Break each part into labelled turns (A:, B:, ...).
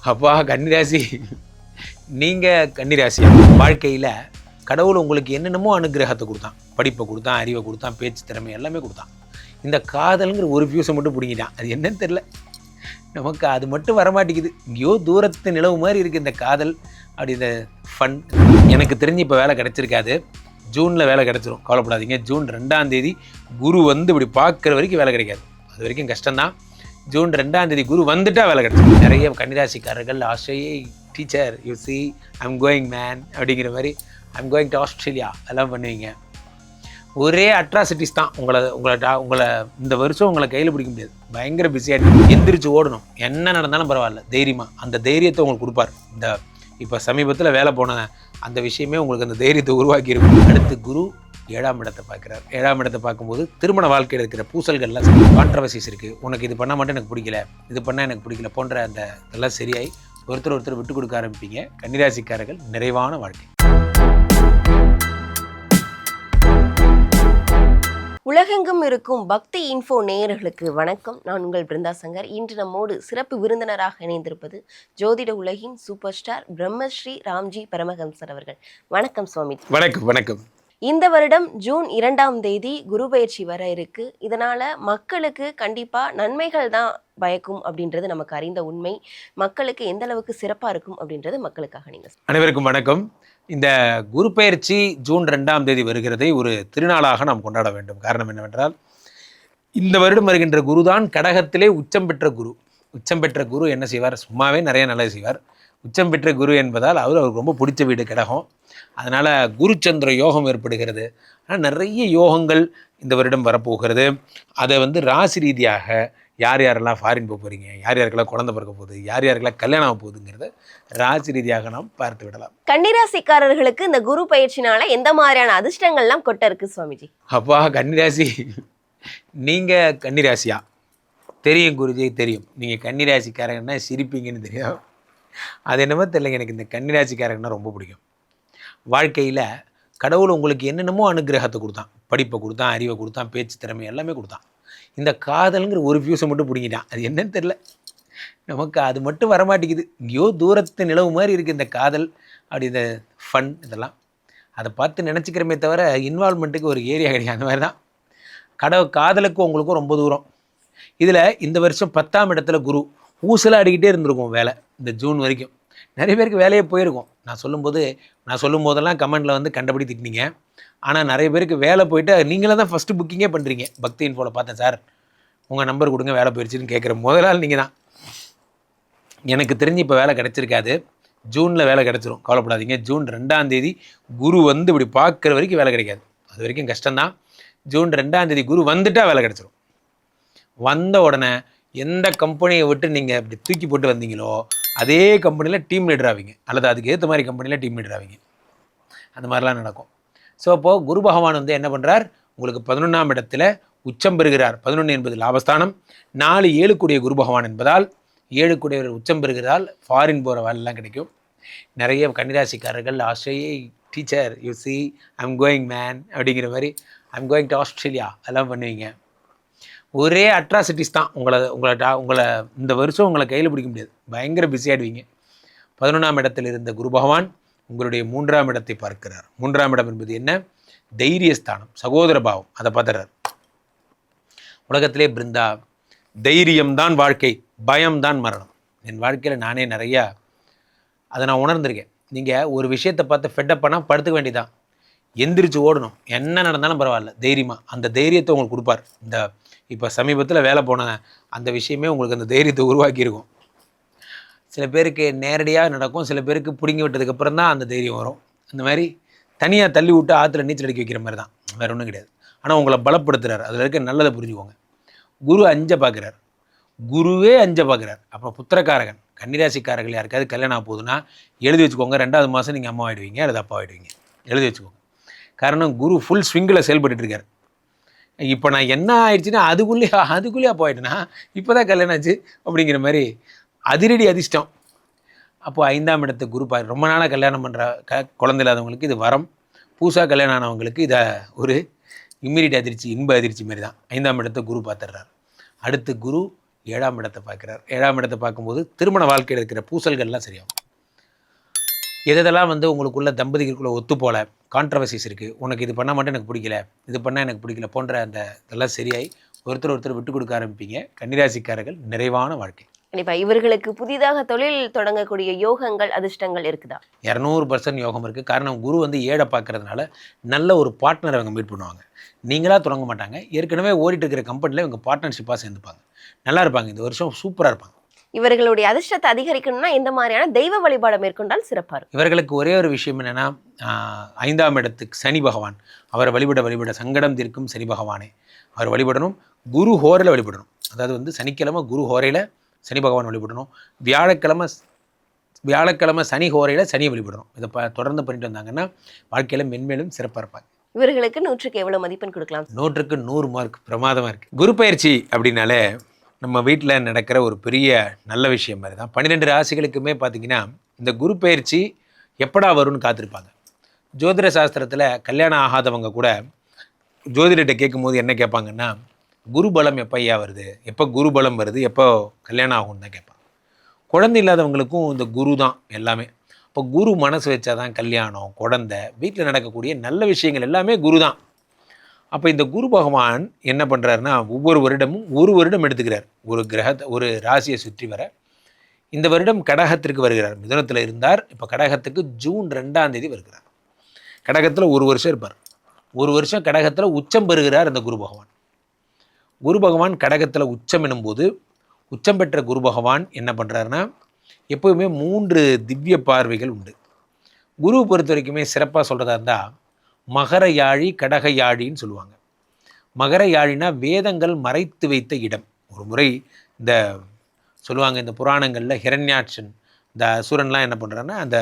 A: அப்பா கன்னிராசி, நீங்கள் கன்னிராசியா? வாழ்க்கையில் கடவுள் உங்களுக்கு என்னென்னமோ அனுகிரகத்தை கொடுத்தான். படிப்பை கொடுத்தான், அறிவை கொடுத்தான், பேச்சு திறமை எல்லாமே கொடுத்தான். இந்த காதலுங்கிற ஒரு ஃபியூஸை மட்டும் பிடிங்கிட்டான். அது என்னன்னு தெரில, நமக்கு அது மட்டும் வரமாட்டேங்குது. எங்கேயோ தூரத்து நிலவு மாதிரி இருக்குது இந்த காதல். அப்படி இந்த ஃபன். எனக்கு தெரிஞ்சு இப்போ வேலை கிடச்சிருக்காது. ஜூனில் வேலை கிடச்சிரும், கவலைப்படாதீங்க. ஜூன் 2ஆம் தேதி குரு வந்து இப்படி பார்க்குற வரைக்கும் வேலை கிடைக்காது. அது வரைக்கும் கஷ்டம்தான். ஜூன் 2ஆம் தேதி குரு வந்துட்டால் வேலை கிடச்சிடும். நிறைய கன்னிராசிக்காரர்கள் Australia teacher you see I'm going man அப்படிங்கிற மாதிரி ஐம் கோயிங் டு ஆஸ்திரேலியா எல்லாம் பண்ணுவீங்க. ஒரே அட்ராசிட்டிஸ் தான். உங்களை இந்த வருஷம் உங்களை கையில் பிடிக்க முடியாது. பயங்கர பிஸியாக எந்திரிச்சு ஓடணும். என்ன நடந்தாலும் பரவாயில்ல, தைரியமாக அந்த தைரியத்தை உங்களுக்கு கொடுப்பார். இந்த இப்போ சமீபத்தில் வேலை போன அந்த விஷயமே உங்களுக்கு அந்த தைரியத்தை உருவாக்கியிருக்கும். அடுத்து குரு 7ஆம் இடத்தை பார்க்குறாரு. 7ஆம் இடத்தை பார்க்கும்போது திருமண வாழ்க்கையில் இருக்கிற பூசல்கள்லாம் கான்ட்ரவர்சிஸ் இருக்குது. உனக்கு இது பண்ணால் மட்டும் எனக்கு பிடிக்கல, இது பண்ணால் எனக்கு பிடிக்கல போன்ற அந்த இதெல்லாம் சரியாய் ஒருத்தர் விட்டு கொடுக்க ஆரம்பிப்பீங்க. கன்னிராசிக்காரர்கள் நிறைவான வாழ்க்கை.
B: உலகெங்கும் இருக்கும் பக்தி இன்ஃபோ நேயர்களுக்கு வணக்கம். நான் உங்கள் பிருந்தா சங்கர். இன்று நம்மோடு சிறப்பு விருந்தினராக இணைந்திருப்பது ஜோதிட உலகின் சூப்பர் ஸ்டார் பிரம்மஸ்ரீ ராம்ஜி பரமஹம்சர் அவர்கள். வணக்கம் சுவாமி.
A: வணக்கம். வணக்கம்.
B: இந்த வருடம் ஜூன் 2ஆம் தேதி குரு பயிற்சி வர இருக்கு. இதனால மக்களுக்கு கண்டிப்பா நன்மைகள் தான் பயக்கும் அப்படின்றது நமக்கு அறிந்த உண்மை. மக்களுக்கு எந்த அளவுக்கு சிறப்பா இருக்கும் அப்படின்றது மக்களுக்காக நீங்க.
A: அனைவருக்கும் வணக்கம். இந்த குரு பயிற்சி ஜூன் 2ஆம் தேதி வருகிறதை ஒரு திருநாளாக நாம் கொண்டாட வேண்டும். காரணம் என்னவென்றால், இந்த வருடம் வருகின்ற குரு தான் கடகத்திலே உச்சம் பெற்ற குரு. உச்சம் பெற்ற குரு என்ன செய்வார்? சும்மாவே நிறைய நல்லது செய்வார். உச்சம் பெற்ற குரு என்பதால் அவருக்கு ரொம்ப பிடிச்ச வீடு கடகம். அதனால் குருச்சந்திர யோகம் ஏற்படுகிறது. ஆனால் நிறைய யோகங்கள் இந்த வருடம் வரப்போகிறது. அதை ராசி ரீதியாக யார் யாரெல்லாம் ஃபாரின் போக போகிறீங்க, யார் யாருக்கெல்லாம் குழந்தை பிறக்க போகுது, யார் யாருக்கெல்லாம் கல்யாணம் ஆக போகுதுங்கிறத ராசி ரீதியாக நாம் பார்த்து விடலாம்.
B: கன்னிராசிக்காரர்களுக்கு இந்த குரு பயிற்சினால எந்த மாதிரியான அதிர்ஷ்டங்கள்லாம் கொட்ட இருக்கு சுவாமிஜி?
A: அப்பா கன்னிராசி, நீங்கள் கன்னிராசியா? தெரியும் குருஜி, தெரியும். நீங்கள் கன்னிராசிக்காரங்கன்னா சிரிப்பீங்கன்னு தெரியும். அது என்னமோ தெரியலைங்க, எனக்கு இந்த கன்னிராசிக்காரங்கன்னா ரொம்ப பிடிக்கும். வாழ்க்கையில் கடவுள் உங்களுக்கு என்னென்னமோ அனுகிரகத்தை கொடுத்தான். படிப்பை கொடுத்தான், அறிவை கொடுத்தான், பேச்சு திறமை எல்லாமே கொடுத்தான். இந்த காதலுங்கிற ஒரு ஃபியூஸை மட்டும் பிடிங்கிட்டான். அது என்னன்னு தெரில, நமக்கு அது மட்டும் வரமாட்டேங்குது. எங்கேயோ தூரத்து நிலவு மாதிரி இருக்குது இந்த காதல். அப்படி இந்த ஃபன் இதெல்லாம் அதை பார்த்து நினச்சிக்கிறமே தவிர இன்வால்மெண்ட்டுக்கு ஒரு ஏரியா கிடையாது. அந்த மாதிரி தான் காதலுக்கும் உங்களுக்கும் ரொம்ப தூரம். இதில் இந்த வருஷம் 10ஆம் இடத்துல குரு ஊசலாக அடிக்கிட்டே இருந்திருக்கும் வேலை. இந்த ஜூன் வரைக்கும் நிறைய பேருக்கு வேலையே போயிருக்கும். நான் சொல்லும் போதெல்லாம் கமெண்டில் கண்டபடி திட்டினீங்க. ஆனால் நிறைய பேருக்கு வேலை போயிட்டு நீங்களே தான் ஃபஸ்ட்டு புக்கிங்கே பண்ணுறீங்க. பக்தி இன்ஃபோவில் பார்த்தேன், சார் உங்கள் நம்பர் கொடுங்க வேலை போயிடுச்சுன்னு கேட்குற முதலால் நீங்கள் தான். எனக்கு தெரிஞ்சு இப்போ வேலை கிடச்சிருக்காது. ஜூனில் வேலை கிடச்சிரும், கவலைப்படாதீங்க. ஜூன் 2ஆம் தேதி குரு வந்து இப்படி பார்க்குற வரைக்கும் வேலை கிடைக்காது. அது வரைக்கும் கஷ்டம்தான். ஜூன் 2ஆம் தேதி குரு வந்துட்டால் வேலை கிடச்சிரும். வந்த உடனே எந்த கம்பெனியை விட்டு நீங்கள் இப்படி தூக்கி போட்டு வந்தீங்களோ அதே கம்பெனியில் டீம் லீடர் ஆவீங்க, அல்லது அதுக்கு ஏற்ற மாதிரி கம்பெனியில் டீம் லீடர் ஆவீங்க. அந்த மாதிரிலாம் நடக்கும். ஸோ அப்போது குரு பகவான் என்ன பண்ணுறார்? உங்களுக்கு 11ஆம் இடத்துல உச்சம் பெறுகிறார். 11 என்பது லாபஸ்தானம். 4 7 கூடிய குரு பகவான் என்பதால் 7 கூடியவர் உச்சம் பெறுகிறதால் ஃபாரின் போகிற வேலைலாம் கிடைக்கும். நிறைய கன்னிராசிக்காரர்கள் Australia teacher you see I'm going man அப்படிங்கிற மாதிரி ஐம் கோயிங் டு ஆஸ்திரேலியா எல்லாம் பண்ணுவீங்க. ஒரே அட்ராசிட்டிஸ் தான். உங்களை இந்த வருஷம் உங்களை கையில் பிடிக்க முடியாது. பயங்கர பிஸியாகிடுவீங்க. 11ஆம் இடத்தில் இருந்த குரு பகவான் உங்களுடைய 3ஆம் இடத்தை பார்க்கிறார். 3ஆம் இடம் என்பது என்ன? தைரியஸ்தானம், சகோதர பாவம். அதை பார்த்துறார். உலகத்திலே பிருந்தா, தைரியம்தான் வாழ்க்கை, பயம்தான் மரணம். என் வாழ்க்கையில் நானே நிறையா அதை நான் உணர்ந்திருக்கேன். நீங்கள் ஒரு விஷயத்தை பார்த்து ஃபெட்டப் பண்ணால் படுத்துக்க வேண்டியதான். எந்திரிச்சு ஓடணும். என்ன நடந்தாலும் பரவாயில்ல, தைரியமாக. அந்த தைரியத்தை உங்களுக்கு கொடுப்பார். இந்த இப்போ சமீபத்தில் வேலை போன அந்த விஷயமே உங்களுக்கு அந்த தைரியத்தை உருவாக்கியிருக்கும். சில பேருக்கு நேரடியாக நடக்கும், சில பேருக்கு பிடுங்கி விட்டதுக்கப்புறம் தான் அந்த தைரியம் வரும். அந்த மாதிரி தனியாக தள்ளி விட்டு ஆற்றுல நீச்சல் அடிக்க வைக்கிற மாதிரி தான், வேறு ஒன்றும் கிடையாது. ஆனால் உங்களை பலப்படுத்துகிறார். அதில் இருக்க நல்லதை புரிஞ்சுக்கோங்க. குரு 5 பார்க்குறார். குருவே 5 பார்க்குறார். அப்புறம் புத்திரக்காரகன். கன்னிராசிக்காரர்கள் யாருக்காவது கல்யாணம் ஆக போகுதுன்னா எழுதி வச்சுக்கோங்க. 2வது மாதம் நீங்கள் அம்மா ஆகிடுவீங்க அல்லது அப்பா ஆகிடுவீங்க. எழுதி வச்சுக்கோங்க. காரணம் குரு ஃபுல் ஸ்விங்கில் செயல்பட்டு இருக்கார். இப்போ நான் என்ன ஆயிடுச்சுன்னா அதுக்குள்ளேயே அப்போ ஆகிட்டேன்னா இப்போ தான் கல்யாணம் ஆச்சு அப்படிங்கிற மாதிரி அதிரடி அதிர்ஷ்டம். அப்போது 5ஆம் இடத்து குரு ரொம்ப நாளாக கல்யாணம் பண்ணுற குழந்தை இல்லாதவங்களுக்கு இது வரம். புதுசாக கல்யாணம் ஆனவங்களுக்கு இதை ஒரு இம்மிடியட் அதிர்ச்சி, இன்ப அதிர்ச்சி மாதிரி தான். 5ஆம் இடத்தை குரு பார்த்துடுறார். அடுத்து குரு 7ஆம் இடத்தை பார்க்குறார். 7ஆம் இடத்தை பார்க்கும்போது திருமண வாழ்க்கையில் இருக்கிற பூசல்கள்லாம் சரியாகும். எதெல்லாம் வந்து உங்களுக்குள்ள தம்பதிகளுக்குள்ள ஒத்து போல கான்ட்ரவர்சிஸ் இருக்குது, உனக்கு இது பண்ண மட்டும் எனக்கு பிடிக்கல, இது பண்ணால் எனக்கு பிடிக்கல போன்ற அந்த இதெல்லாம் சரியாகி ஒருத்தர் விட்டு கொடுக்க ஆரம்பிப்பீங்க. கன்னிராசிக்காரர்கள் நிறைவான வாழ்க்கை.
B: கண்டிப்பா இவர்களுக்கு புதிதாக தொழில் தொடங்கக்கூடிய யோகங்கள் அதிர்ஷ்டங்கள் இருக்குதா?
A: 200% யோகம் இருக்குது. காரணம் குரு வந்து 7 பார்க்கறதுனால நல்ல ஒரு பார்ட்னரை அவங்க மீட் பண்ணுவாங்க. நீங்களாக தொடங்க மாட்டாங்க, ஏற்கனவே ஓடிட்டு இருக்கிற கம்பெனியில் இவங்க பார்ட்னர்ஷிப்பாக சேர்ந்துப்பாங்க. நல்லா இருப்பாங்க, இந்த வருஷம் சூப்பராக இருப்பாங்க.
B: இவர்களுடைய அதிர்ஷ்டத்தை அதிகரிக்கணும்னா எந்த மாதிரியான தெய்வ வழிபாடு மேற்கொண்டால் சிறப்பாக இருக்கும்?
A: இவர்களுக்கு ஒரே ஒரு விஷயம் என்னென்னா, 5ஆம் இடத்துக்கு சனி பகவான், அவரை வழிபட சங்கடம் தீர்க்கும் சனி பகவானே அவர் வழிபடணும். குரு ஹோரையில் வழிபடணும். அதாவது வந்து சனிக்கிழமை குரு ஹோரையில் சனி பகவான் வழிபடணும். வியாழக்கிழமை சனி ஹோரையில் சனியை வழிபடணும். இதை தொடர்ந்து பண்ணிட்டு வந்தாங்கன்னா வாழ்க்கையில் மென்மேலும் சிறப்பாக இருப்பாங்க.
B: இவர்களுக்கு 100க்கு எவ்வளவு மதிப்பெண் கொடுக்கலாம்?
A: 100க்கு 100 மார்க். பிரமாதமாக இருக்குது. குரு பயிற்சி அப்படின்னாலே நம்ம வீட்டில் நடக்கிற ஒரு பெரிய நல்ல விஷயம் மாதிரி தான். 12 ராசிகளுக்குமே பார்த்திங்கன்னா இந்த குரு பயிற்சி எப்படா வரும்னு காத்திருப்பாங்க. ஜோதிட சாஸ்திரத்தில் கல்யாணம் ஆகாதவங்க கூட ஜோதிடத்தை கேட்கும்போது என்ன கேட்பாங்கன்னா, குரு பலம் எப்போ ஐயா வருது, எப்போ குரு பலம் வருது, எப்போ கல்யாணம் ஆகும்னு தான் கேட்பாங்க. குழந்தை இல்லாதவங்களுக்கும் இந்த குரு தான் எல்லாமே. இப்போ குரு மனசு வச்சா தான் கல்யாணம், குழந்தை, வீட்டில் நடக்கக்கூடிய நல்ல விஷயங்கள் எல்லாமே குரு தான். அப்போ இந்த குரு பகவான் என்ன பண்ணுறாருன்னா, ஒவ்வொரு வருடமும் ஒரு வருடம் எடுத்துக்கிறார். ஒரு ராசியை சுற்றி வர. இந்த வருடம் கடகத்திற்கு வருகிறார். மிதுனத்தில் இருந்தார், இப்போ கடகத்துக்கு ஜூன் 2ஆம் தேதி வருகிறார். கடகத்தில் ஒரு வருஷம் இருப்பார். ஒரு வருஷம் கடகத்தில் உச்சம் பெறுகிறார் இந்த குரு பகவான். குரு பகவான் கடகத்தில் உச்சம் எனும்போது, உச்சம் பெற்ற குரு பகவான் என்ன பண்ணுறாருன்னா, எப்போவுமே 3 திவ்ய பார்வைகள் உண்டு. குரு பொறுத்த வரைக்குமே சிறப்பாக சொல்கிறதா இருந்தால் மகர யாழி கடக யாழின்னு சொல்லுவாங்க. மகர யாழினா வேதங்கள் மறைத்து வைத்த இடம். ஒரு முறை இந்த சொல்லுவாங்க, இந்த புராணங்களில் ஹிரண்யாட்சன், இந்த அசுரன்லாம் என்ன பண்ணுறான்னா, அந்த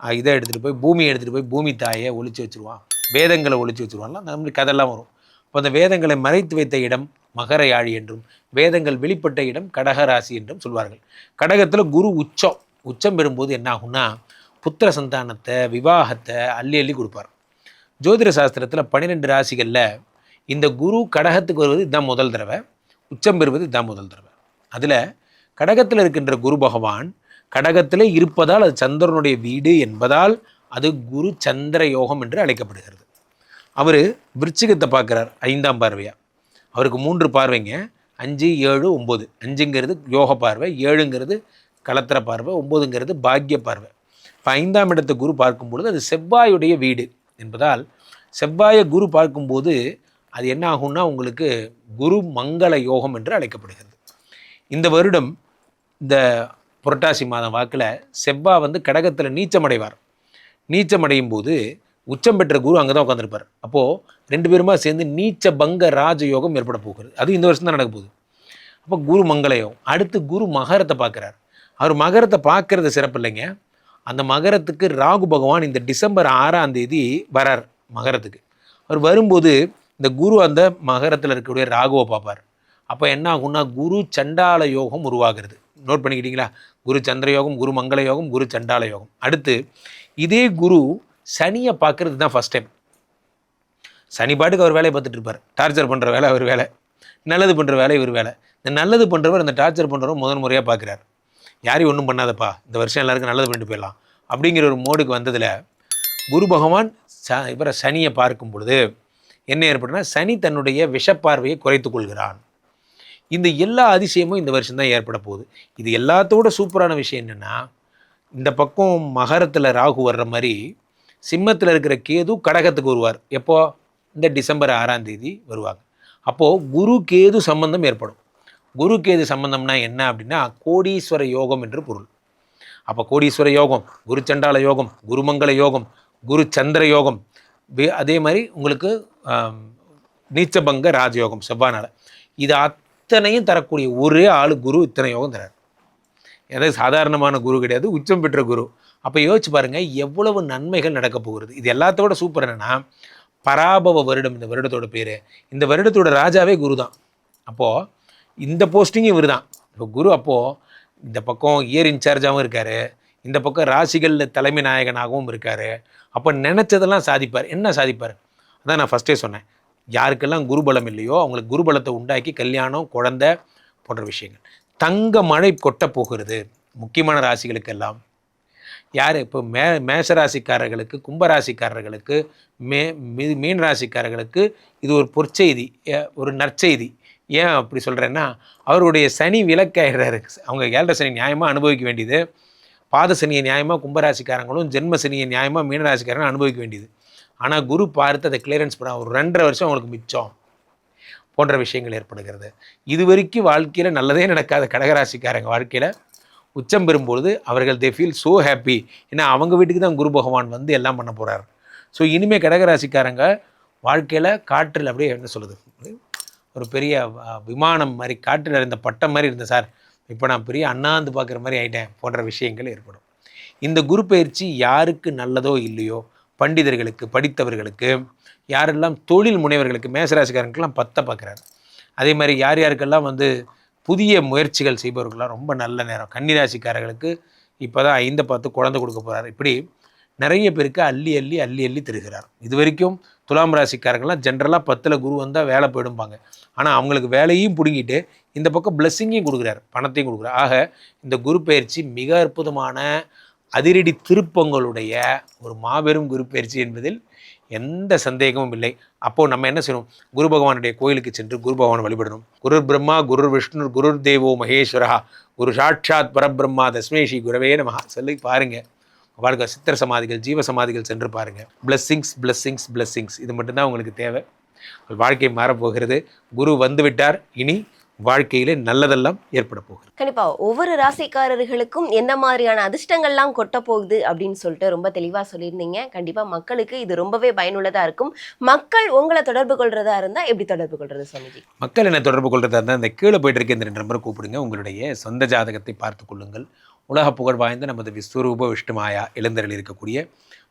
A: இதை எடுத்துகிட்டு போய் பூமியை எடுத்துகிட்டு போய் பூமி தாயை ஒழிச்சு வச்சுருவான், வேதங்களை ஒழிச்சு வச்சுருவான்லாம் அந்த மாதிரி கதையெல்லாம் வரும். இப்போ அந்த வேதங்களை மறைத்து வைத்த இடம் மகர யாழி என்றும், வேதங்கள் வெளிப்பட்ட இடம் கடகராசி என்றும் சொல்வார்கள். கடகத்தில் குரு உச்சம் பெறும்போது என்ன ஆகும்னா, புத்திர சந்தானத்தை, விவாகத்தை அள்ளி கொடுப்பார். ஜோதிட சாஸ்திரத்தில் 12 ராசிகளில் இந்த குரு கடகத்துக்கு வருவது இதுதான் முதல் தடவை, உச்சம் பெறுவது இதுதான் முதல் தடவை. அதில் கடகத்தில் இருக்கின்ற குரு பகவான் கடகத்திலே இருப்பதால் அது சந்திரனுடைய வீடு என்பதால் அது குரு சந்திர யோகம் என்று அழைக்கப்படுகிறது. அவர் விருச்சிகத்தை பார்க்குறார் 5ஆம் பார்வையாக. அவருக்கு 3 பார்வைங்க, 5, 7, 9. 5ங்கிறது யோக பார்வை, 7ங்கிறது கலத்திர பார்வை, 9ங்கிறது பாக்கிய பார்வை. இப்போ 5ஆம் இடத்தை குரு பார்க்கும்பொழுது அது செவ்வாயுடைய வீடு என்பதால் செவ்வாயை குரு பார்க்கும்போது அது என்ன ஆகும்னா உங்களுக்கு குரு மங்கள யோகம் என்று அழைக்கப்படுகிறது. இந்த வருடம் இந்த புரட்டாசி மாதம் வாக்கில் செவ்வாய் வந்து கடகத்தில் நீச்சமடைவார். நீச்சமடையும் போது உச்சம் பெற்ற குரு அங்கே தான் உட்காந்துருப்பார். அப்போது 2 பேருமா சேர்ந்து நீச்ச பங்க ராஜயோகம் ஏற்பட போகிறது. அது இந்த வருஷம் தான் நடக்க போகுது. அப்போ குரு மங்கள யோகம். அடுத்து குரு மகரத்தை பார்க்குறார். அவர் மகரத்தை பார்க்கறது சிறப்பு இல்லைங்க. அந்த மகரத்துக்கு ராகு பகவான் இந்த டிசம்பர் 6ஆம் தேதி வரார் மகரத்துக்கு. அவர் வரும்போது இந்த குரு அந்த மகரத்தில் இருக்கக்கூடிய ராகுவை பார்ப்பார். அப்போ என்ன ஆகும்னா குரு சண்டால யோகம் உருவாகிறது. நோட் பண்ணிக்கிட்டீங்களா? குரு சந்திர யோகம், குரு மங்கள யோகம், குரு சண்டால யோகம். அடுத்து இதே குரு சனியை பார்க்கறது தான் ஃபஸ்ட் டைம். சனி பாட்டுக்கு அவர் வேலையை பார்த்துட்டு இருப்பார். டார்ச்சர் பண்ணுற வேலை அவர் வேலை, நல்லது பண்ணுற வேலை இவர் வேலை. இந்த நல்லது பண்ணுறவர் இந்த டார்ச்சர் பண்ணுறவர் முதல் முறையாக பார்க்குறார். யாரையும் ஒன்றும் பண்ணாதப்பா, இந்த வருஷம் எல்லாருக்கும் நல்லது பண்ணிட்டு போயிடலாம் அப்படிங்கிற ஒரு மோடுக்கு வந்ததில் குரு பகவான் இவரை சனியை பார்க்கும் பொழுது என்ன ஏற்படுனா, சனி தன்னுடைய விஷப்பார்வையை குறைத்து கொள்கிறான். இந்த எல்லா அதிசயமும் இந்த வருஷம் தான் ஏற்பட போகுது. இது எல்லாத்தோட சூப்பரான விஷயம் என்னென்னா, இந்த பக்கம் மகரத்தில் ராகு வர்ற மாதிரி சிம்மத்தில் இருக்கிற கேது கடகத்துக்கு வருவார். எப்போ? இந்த டிசம்பர் 6ஆம் தேதி வருவாங்க. அப்போது குரு கேது சம்பந்தம் ஏற்படும். குரு கேது சம்பந்தம்னா என்ன அப்படின்னா கோடீஸ்வர யோகம் என்று பொருள். அப்போ கோடீஸ்வர யோகம், குரு சண்டால யோகம், குருமங்கள யோகம், குரு சந்திர யோகம், அதே மாதிரி உங்களுக்கு நீச்சபங்க ராஜயோகம் செவ்வானால, இது அத்தனையும் தரக்கூடிய ஒரே ஆள் குரு இத்தனை யோகம் தரார். ஏதாவது சாதாரணமான குரு கிடையாது, உச்சம் பெற்ற குரு. அப்போ யோசிச்சு பாருங்கள் எவ்வளவு நன்மைகள் நடக்க போகிறது. இது எல்லாத்தோட சூப்பர் என்னென்னா, பராபவ வருடம் இந்த வருடத்தோட பேர். இந்த வருடத்தோட ராஜாவே குரு தான். அப்போது இந்த போஸ்டிங்கும் இவர் தான். இப்போ குரு அப்போது இந்த பக்கம் இயர் இன்சார்ஜாகவும் இருக்கார், இந்த பக்கம் ராசிகளில் தலைமை நாயகனாகவும் இருக்கார். அப்போ நினச்சதெல்லாம் சாதிப்பார். என்ன சாதிப்பார்? அதான் நான் ஃபஸ்ட்டே சொன்னேன், யாருக்கெல்லாம் குருபலம் இல்லையோ அவங்களுக்கு குருபலத்தை உண்டாக்கி கல்யாணம், குழந்தை, போன்ற விஷயங்கள். தங்க மழை கொட்டப் போகிறது முக்கியமான ராசிகளுக்கெல்லாம். யார் இப்போ மேஷ ராசிக்காரர்களுக்கு, கும்பராசிக்காரர்களுக்கு, மீன ராசிக்காரர்களுக்கு இது ஒரு பொற்செய்தி, ஒரு நற்செய்தி. ஏன் அப்படி சொல்கிறேன்னா, அவருடைய சனி விலக்காயிடுறாரு. அவங்க 7.5 சனி நியாயமாக அனுபவிக்க வேண்டியது, பாத சனியை நியாயமாக கும்பராசிக்காரங்களும், ஜென்ம சனியை நியாயமாக மீனராசிக்காரங்களும் அனுபவிக்க வேண்டியது. ஆனால் குரு பார்த்து அதை கிளியரன்ஸ் பண்ண ஒரு 2.5 வருஷம் அவங்களுக்கு மிச்சம் போன்ற விஷயங்கள் ஏற்படுகிறது. இதுவரைக்கும் வாழ்க்கையில் நல்லதே நடக்காத கடகராசிக்காரங்க வாழ்க்கையில் உச்சம் பெறும்பொழுது அவர்கள் தே ஃபீல் ஸோ ஹாப்பி. ஏன்னா அவங்க வீட்டுக்கு தான் குரு பகவான் வந்து எல்லாம் பண்ண போகிறார். ஸோ இனிமேல் கடகராசிக்காரங்க வாழ்க்கையில் காற்றில் அப்படியே என்ன சொல்லுது, ஒரு பெரிய விமானம் மாதிரி காற்றில் இருந்த பட்டம் மாதிரி இருந்தேன் சார், இப்போ நான் பெரிய அண்ணாந்து பார்க்குற மாதிரி ஆகிட்டேன் போன்ற விஷயங்கள் ஏற்படும். இந்த குரு பயிற்சி யாருக்கு நல்லதோ இல்லையோ, பண்டிதர்களுக்கு, படித்தவர்களுக்கு, யாரெல்லாம் தொழில் முனைவர்களுக்கு, மேசராசிக்காரங்களுக்கெல்லாம் 10 பார்க்குறாரு. அதே மாதிரி யார் யாருக்கெல்லாம் வந்து புதிய முயற்சிகள் செய்பவர்களாம் ரொம்ப நல்ல நேரம். கன்னிராசிக்காரர்களுக்கு இப்போ தான் 5 பார்த்து குழந்தை கொடுக்க போகிறார். இப்படி நிறைய பேருக்கு அள்ளி அள்ளி அள்ளி அள்ளி தருகிறார். இது வரைக்கும் துலாம் ராசிக்காரங்கள்லாம் ஜென்ரலாக 10ல் குரு வந்தால் வேலை போயிடும்பாங்க. ஆனால் அவங்களுக்கு வேலையும் பிடுங்கிட்டு இந்த பக்கம் பிளஸ்ஸிங்கையும் கொடுக்குறாரு, பணத்தையும் கொடுக்குறாரு. ஆக இந்த குரு பயிற்சி மிக அற்புதமான அதிரடி திருப்பங்களுடைய ஒரு மாபெரும் குரு பயிற்சி என்பதில் எந்த சந்தேகமும் இல்லை. அப்போது நம்ம என்ன செய்யணும், குரு பகவானுடைய கோயிலுக்கு சென்று குரு பகவானை வழிபடணும். குரு பிரம்மா, குரு விஷ்ணு, குரு தேவோ மகேஸ்வரா, குரு சாட்சாத் பரபிரம்மா தஸ்மை ஸ்ரீ குரவே நமஹ சொல்லி பாருங்கள். வாழ்க்கை சித்திர சமாதிகள், ஜீவ சமாதிகள் சென்று பாருங்கள். பிளஸ்ஸிங்ஸ் பிளஸ்ஸிங்ஸ் பிளஸ்ஸிங்ஸ், இது மட்டும்தான் உங்களுக்கு தேவை. வாழ்க்கை மாறப்போகிறது. குரு வந்து விட்டார், இனி வாழ்க்கையிலே நல்லதெல்லாம் ஏற்பட போகிறது.
B: கண்டிப்பா ஒவ்வொரு ராசிக்காரர்களுக்கும் என்ன மாதிரியான அதிர்ஷ்டங்கள்லாம் கொட்ட போகுது அப்படின்னு சொல்லிட்டு ரொம்ப தெளிவா சொல்லியிருந்தீங்க. கண்டிப்பா மக்களுக்கு இது ரொம்பவே பயனுள்ளதா இருக்கும். மக்கள் உங்களை தொடர்பு கொள்றதா இருந்தா எப்படி தொடர்பு கொள்றது சுவாமிஜி?
A: மக்கள் என்ன தொடர்பு கொள்றதா இருந்தால் இந்த கீழே போயிட்டு இருக்க இந்த 2 நம்பரை கூப்பிடுங்க. உங்களுடைய சொந்த ஜாதகத்தை பார்த்து கொள்ளுங்கள். உலக புகழ் வாய்ந்த நமது விஸ்வரூப விஷ்ணுமாயா எழுந்தருள் இருக்கக்கூடிய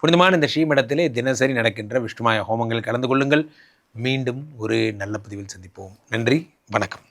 A: புனிதமான இந்த ஸ்ரீமடத்திலே தினசரி நடக்கின்ற விஷ்ணுமாயா ஹோமங்கள் கலந்து கொள்ளுங்கள். மீண்டும் ஒரு நல்ல பதிவில் சந்திப்போம். நன்றி, வணக்கம்.